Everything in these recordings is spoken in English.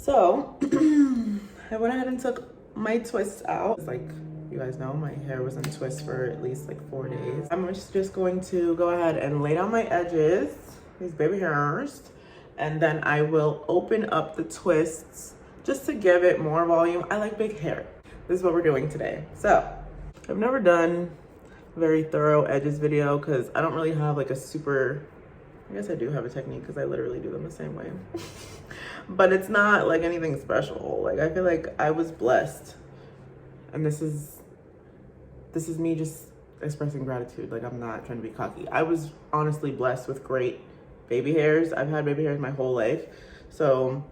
So I went ahead and took my twists out. It's like, you guys know, my hair was in twists for at least like 4 days. I'm just going to go ahead and lay down my edges, these baby hairs, and then I will open up the twists just to give it more volume. I like big hair. This is what we're doing today. So I've never done a very thorough edges video because I don't really have like a super, I guess I do have a technique because I literally do them the same way. But it's not like anything special. Like, I feel like I was blessed, and this is me just expressing gratitude. Like, I'm not trying to be cocky. I was honestly blessed with great baby hairs. I've had baby hairs my whole life, so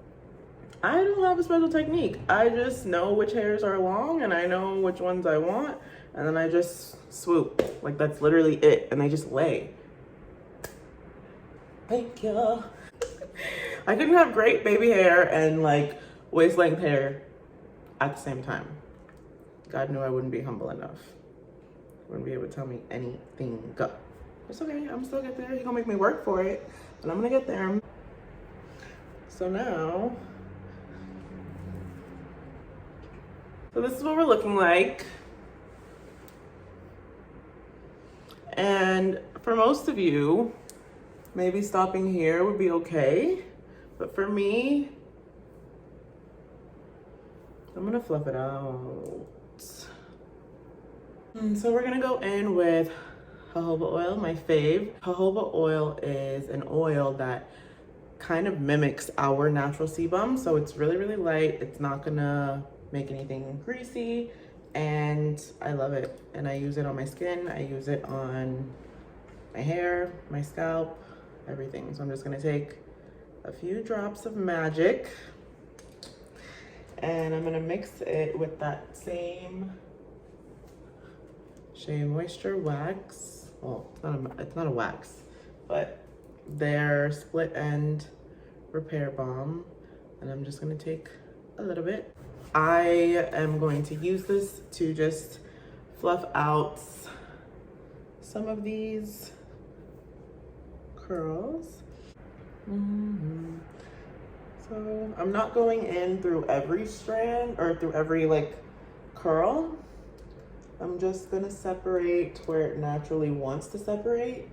I don't have a special technique. I just know which hairs are long and I know which ones I want, and then I just swoop. Like, that's literally it, and I just lay. Thank you. I couldn't have great baby hair and like waist length hair at the same time. God knew I wouldn't be humble enough. Wouldn't be able to tell me anything. It's okay, I'm still get there. You're gonna make me work for it, but I'm gonna get there. So now, this is what we're looking like. And for most of you, maybe stopping here would be okay. But for me, I'm gonna fluff it out. So we're gonna go in with jojoba oil, my fave. Jojoba oil is an oil that kind of mimics our natural sebum. So it's really, really light. It's not gonna make anything greasy, and I love it. And I use it on my skin. I use it on my hair, my scalp, everything. So I'm just gonna take a few drops of magic, and I'm gonna mix it with that same Shea Moisture wax. Well, it's not a wax, but their split end repair balm, and I'm just gonna take a little bit. I am going to use this to just fluff out some of these curls. So I'm not going in through every strand or through every like curl. I'm just gonna separate where it naturally wants to separate,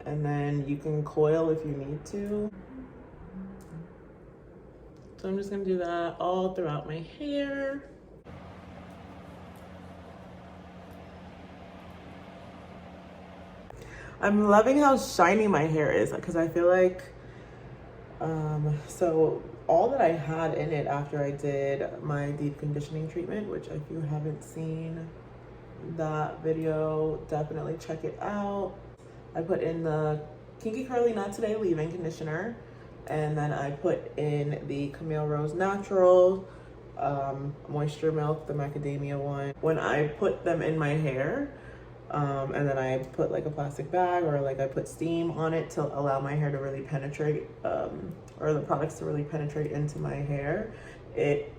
and then you can coil if you need to. So I'm just gonna do that all throughout my hair. I'm loving how shiny my hair is because I feel like so all that I had in it after I did my deep conditioning treatment, which if you haven't seen that video, definitely check it out. I put in the Kinky Curly Not Today leave-in conditioner, and then I put in the Camille Rose Natural Moisture Milk, the macadamia one. When I put them in my hair, and then I put like a plastic bag, or like I put steam on it to allow my hair to really penetrate, or the products to really penetrate into my hair. It,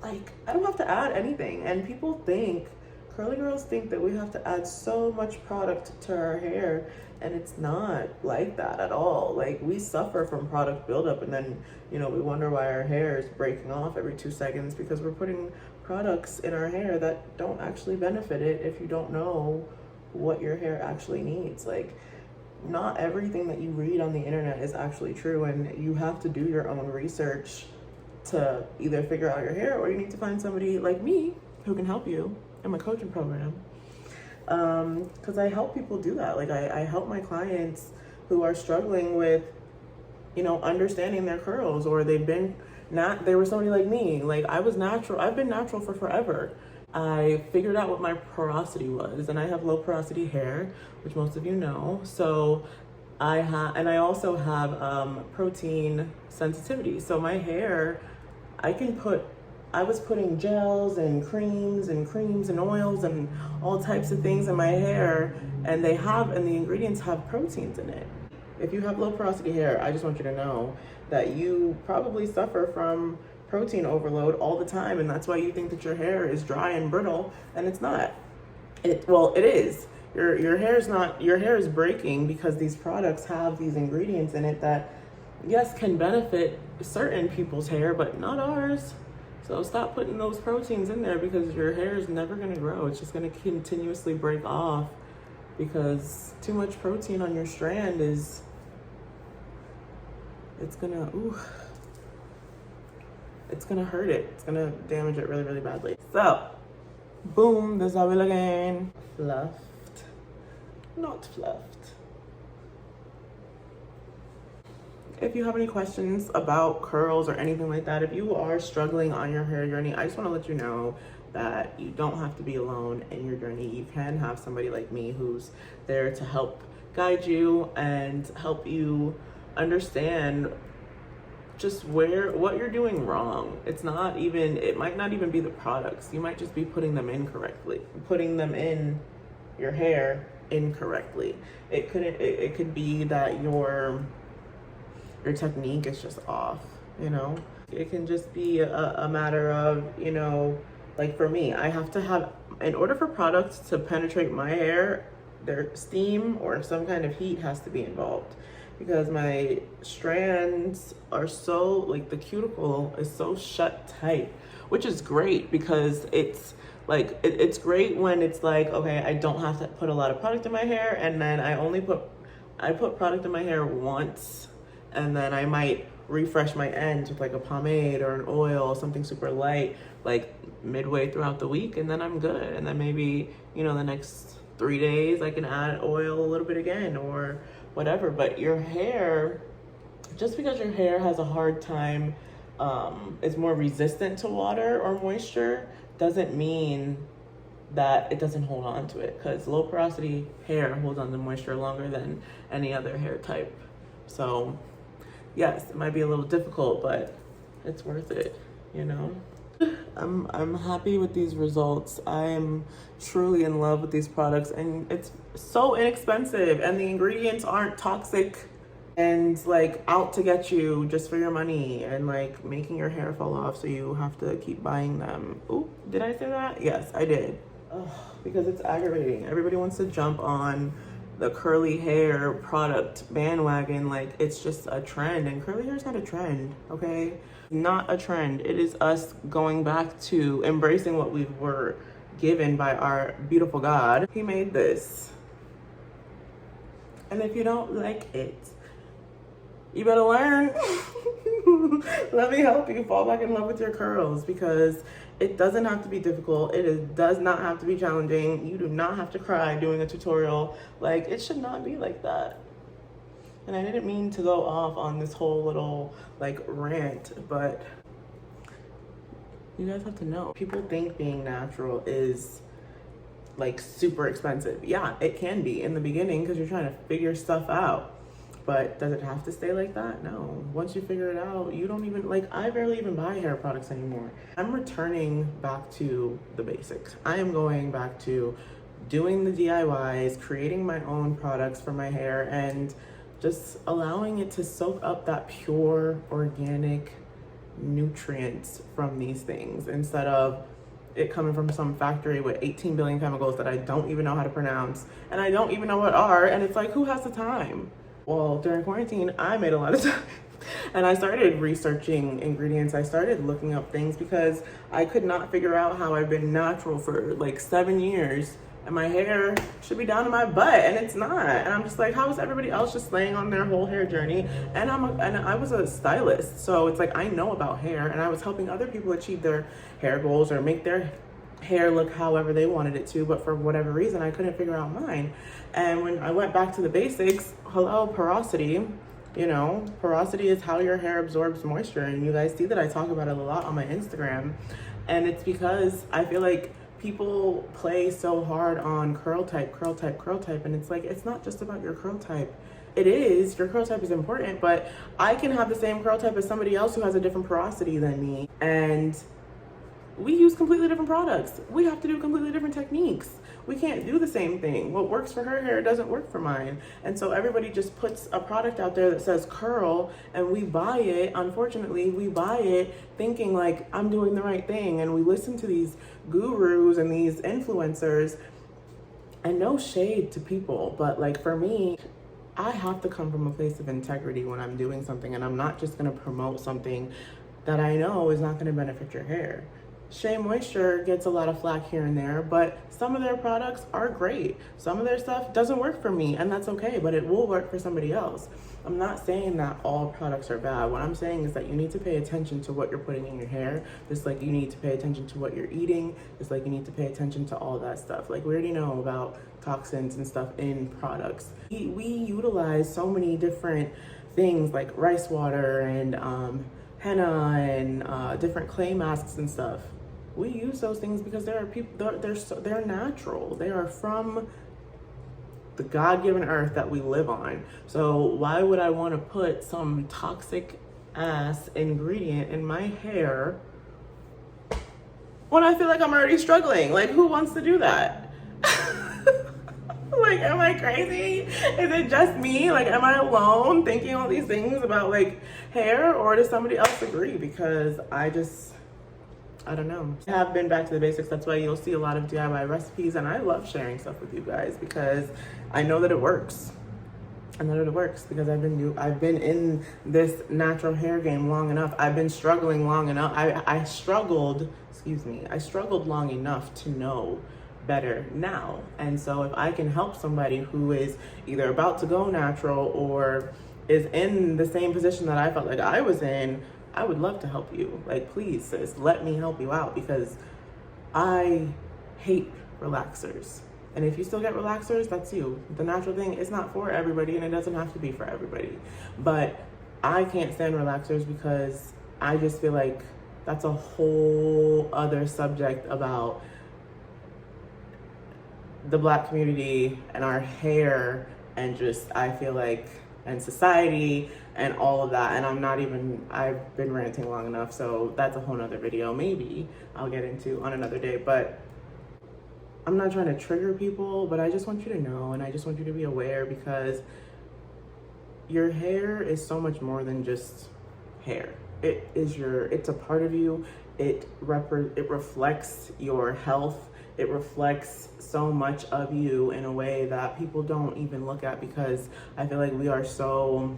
like, I don't have to add anything. And people think, curly girls think that we have to add so much product to our hair, and it's not like that at all. Like, we suffer from product buildup, and then, you know, we wonder why our hair is breaking off every 2 seconds because we're putting products in our hair that don't actually benefit it if you don't know what your hair actually needs. Like, not everything that you read on the internet is actually true, and you have to do your own research to either figure out your hair, or you need to find somebody like me who can help you in my coaching program. Because I help people do that. Like, I help my clients who are struggling with, you know, understanding their curls, or they were somebody like me. Like, I was natural. I've been natural for forever. I figured out what my porosity was, and I have low porosity hair, which most of you know. So I also have protein sensitivity. So my hair, I was putting gels and creams and oils and all types of things in my hair, and the ingredients have proteins in it. If you have low porosity hair, I just want you to know that you probably suffer from protein overload all the time, and that's why you think that your hair is dry and brittle, and it's not. Well, it is. Your hair is breaking because these products have these ingredients in it that, yes, can benefit certain people's hair, but not ours. So stop putting those proteins in there, because your hair is never gonna grow. It's just gonna continuously break off, because too much protein on your strand is, it's gonna hurt it. It's gonna damage it really, really badly. So, boom, this is how we look again. Fluffed, not fluffed. If you have any questions about curls or anything like that, if you are struggling on your hair journey, I just want to let you know that you don't have to be alone in your journey. You can have somebody like me who's there to help guide you and help you understand just what you're doing wrong. It might not even be the products. You might just be putting them in your hair incorrectly. It could be that your technique is just off, you know? It can just be a matter of, you know, like for me, I have to have, in order for products to penetrate my hair, their steam or some kind of heat has to be involved, because my strands are so, like, the cuticle is so shut tight, which is great, because it's like, it's great when it's like, okay, I don't have to put a lot of product in my hair, and then I put product in my hair once, and then I might refresh my ends with like a pomade or an oil, something super light, like midway throughout the week, and then I'm good. And then maybe, you know, the next 3 days I can add oil a little bit again or whatever. But your hair, just because your hair has a hard time, is more resistant to water or moisture, doesn't mean that it doesn't hold on to it, because low porosity hair holds on to moisture longer than any other hair type. So yes, it might be a little difficult, but it's worth it, you know? I'm happy with these results. I'm truly in love with these products, and it's so inexpensive, and the ingredients aren't toxic and like out to get you just for your money and like making your hair fall off so you have to keep buying them. Ooh, did I say that? Yes, I did. Ugh, because it's aggravating. Everybody wants to jump on the curly hair product bandwagon like it's just a trend, and curly hair is not a trend, okay? Not a trend. It is us going back to embracing what we were given by our beautiful God. He made this, and if you don't like it, you better learn. Let me help you fall back in love with your curls, because it doesn't have to be difficult. Does not have to be challenging. You do not have to cry doing a tutorial. Like, it should not be like that. And I didn't mean to go off on this whole little like rant, but you guys have to know, people think being natural is like super expensive. Yeah, it can be in the beginning because you're trying to figure stuff out. But does it have to stay like that? No. Once you figure it out, you don't even, like, I barely even buy hair products anymore. I'm returning back to the basics. I am going back to doing the DIYs, creating my own products for my hair, and just allowing it to soak up that pure, organic nutrients from these things, instead of it coming from some factory with 18 billion chemicals that I don't even know how to pronounce, and I don't even know what are, and it's like, who has the time? Well, during quarantine, I made a lot of time, and I started researching ingredients. I started looking up things because I could not figure out how I've been natural for like 7 years, and my hair should be down to my butt, and it's not. And I'm just like, how is everybody else just laying on their whole hair journey? And I was a stylist, so it's like I know about hair, and I was helping other people achieve their hair goals or make their hair look however they wanted it to, but for whatever reason I couldn't figure out mine. And when I went back to the basics, hello, porosity. You know, porosity is how your hair absorbs moisture, and you guys see that I talk about it a lot on my Instagram. And it's because I feel like people play so hard on curl type, and it's like, it's not just about your curl type. It is, your curl type is important, but I can have the same curl type as somebody else who has a different porosity than me, and we use completely different products. We have to do completely different techniques. We can't do the same thing. What works for her hair doesn't work for mine. And so everybody just puts a product out there that says curl, and we buy it. Unfortunately, we buy it thinking like, I'm doing the right thing. And we listen to these gurus and these influencers, and no shade to people, but like for me, I have to come from a place of integrity when I'm doing something, and I'm not just gonna promote something that I know is not gonna benefit your hair. Shea Moisture gets a lot of flack here and there, but some of their products are great. Some of their stuff doesn't work for me, and that's okay, but it will work for somebody else. I'm not saying that all products are bad. What I'm saying is that you need to pay attention to what you're putting in your hair, just like you need to pay attention to what you're eating, just like you need to pay attention to all that stuff. Like, we already know about toxins and stuff in products. We utilize so many different things like rice water and henna and different clay masks and stuff. We use those things because there are people, they're natural. They are from the God-given earth that we live on. So why would I want to put some toxic ass ingredient in my hair when I feel like I'm already struggling? Like, who wants to do that? Like, am I crazy? Is it just me? Like, am I alone thinking all these things about like hair, or does somebody else agree? Because I don't know. I have been back to the basics. That's why you'll see a lot of DIY recipes, and I love sharing stuff with you guys because I know that it works. I know that it works because I've been in this natural hair game long enough. I've been struggling long enough. I struggled long enough to know better now. And so if I can help somebody who is either about to go natural or is in the same position that I felt like I was in, I would love to help you. Like, please, sis, let me help you out because I hate relaxers. And if you still get relaxers, that's you. The natural thing is not for everybody, and it doesn't have to be for everybody. But I can't stand relaxers because I just feel like that's a whole other subject about the Black community and our hair and just, I feel like, and society and all of that. And I've been ranting long enough, so that's a whole nother video maybe I'll get into on another day. But I'm not trying to trigger people, but I just want you to know, and I just want you to be aware, because your hair is so much more than just hair. It's a part of you. It reflects your health. It reflects so much of you in a way that people don't even look at, because I feel like we are so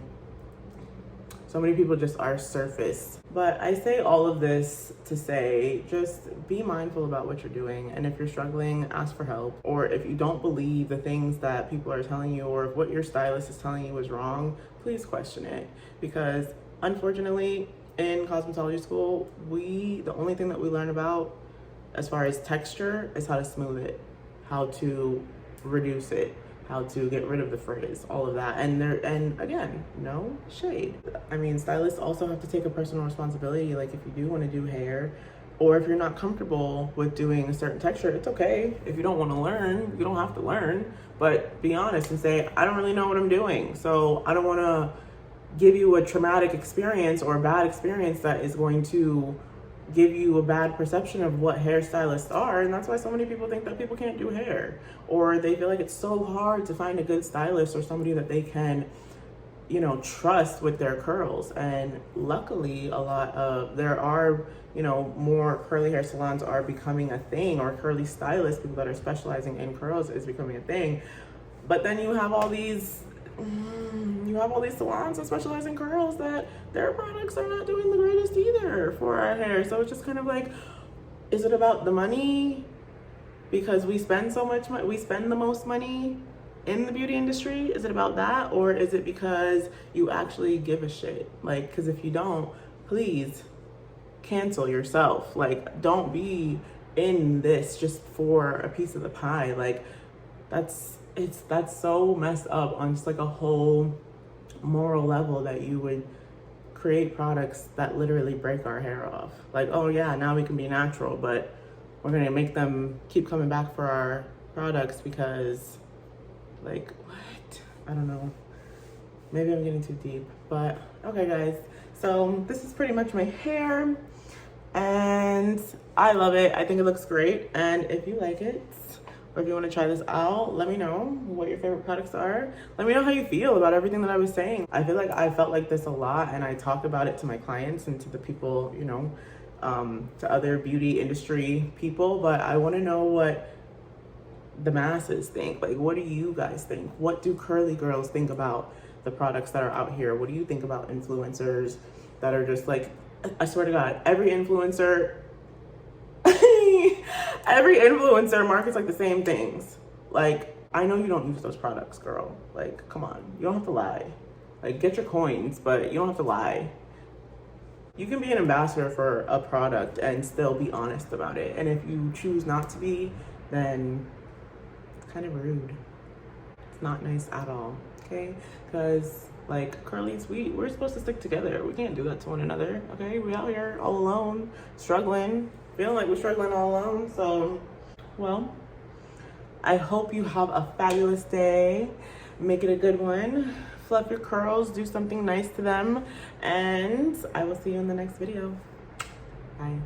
many people just are surface. But I say all of this to say, just be mindful about what you're doing. And if you're struggling, ask for help. Or if you don't believe the things that people are telling you, or if what your stylist is telling you is wrong, please question it. Because unfortunately, in cosmetology school, the only thing that we learn about as far as texture is how to smooth it, how to reduce it, how to get rid of the frizz, all of that. And again, no shade. I mean, stylists also have to take a personal responsibility. Like, if you do want to do hair, or if you're not comfortable with doing a certain texture, it's okay. If you don't want to learn, you don't have to learn, but be honest and say, I don't really know what I'm doing, so I don't want to give you a traumatic experience or a bad experience that is going to give you a bad perception of what hairstylists are. And that's why so many people think that people can't do hair, or they feel like it's so hard to find a good stylist or somebody that they can, trust with their curls. And luckily, there are, more curly hair salons are becoming a thing, or curly stylists, people that are specializing in curls, is becoming a thing. But then you have all these salons that specialize in curls that their products are not doing the greatest either for our hair. So it's just kind of like, is it about the money? Because we spend so much money, we spend the most money in the beauty industry. Is it about that? Or is it because you actually give a shit? Like, because if you don't, please cancel yourself. Like, don't be in this just for a piece of the pie. Like, that's so messed up on just like a whole moral level, that you would create products that literally break our hair off. Like, oh yeah, now we can be natural, but we're gonna make them keep coming back for our products because, like, what? I don't know. Maybe I'm getting too deep, but okay guys. So this is pretty much my hair, and I love it. I think it looks great. And if you like it, or if you want to try this out, let me know what your favorite products are. Let me know how you feel about everything that I was saying. I feel like I felt like this a lot, and I talk about it to my clients and to the people, to other beauty industry people. But I want to know what the masses think. Like, what do you guys think? What do curly girls think about the products that are out here? What do you think about influencers that are just like, I swear to God, every influencer every influencer markets like the same things. Like, I know you don't use those products, girl. Like, come on, you don't have to lie. Like, get your coins, but you don't have to lie. You can be an ambassador for a product and still be honest about it. And if you choose not to be, then it's kind of rude. It's not nice at all, okay? Because, like, Curlies, we're supposed to stick together. We can't do that to one another, okay? We out here all alone, struggling, feeling like we're struggling all alone. So, well, I hope you have a fabulous day. Make it a good one. Fluff your curls, do something nice to them, and I will see you in the next video. Bye.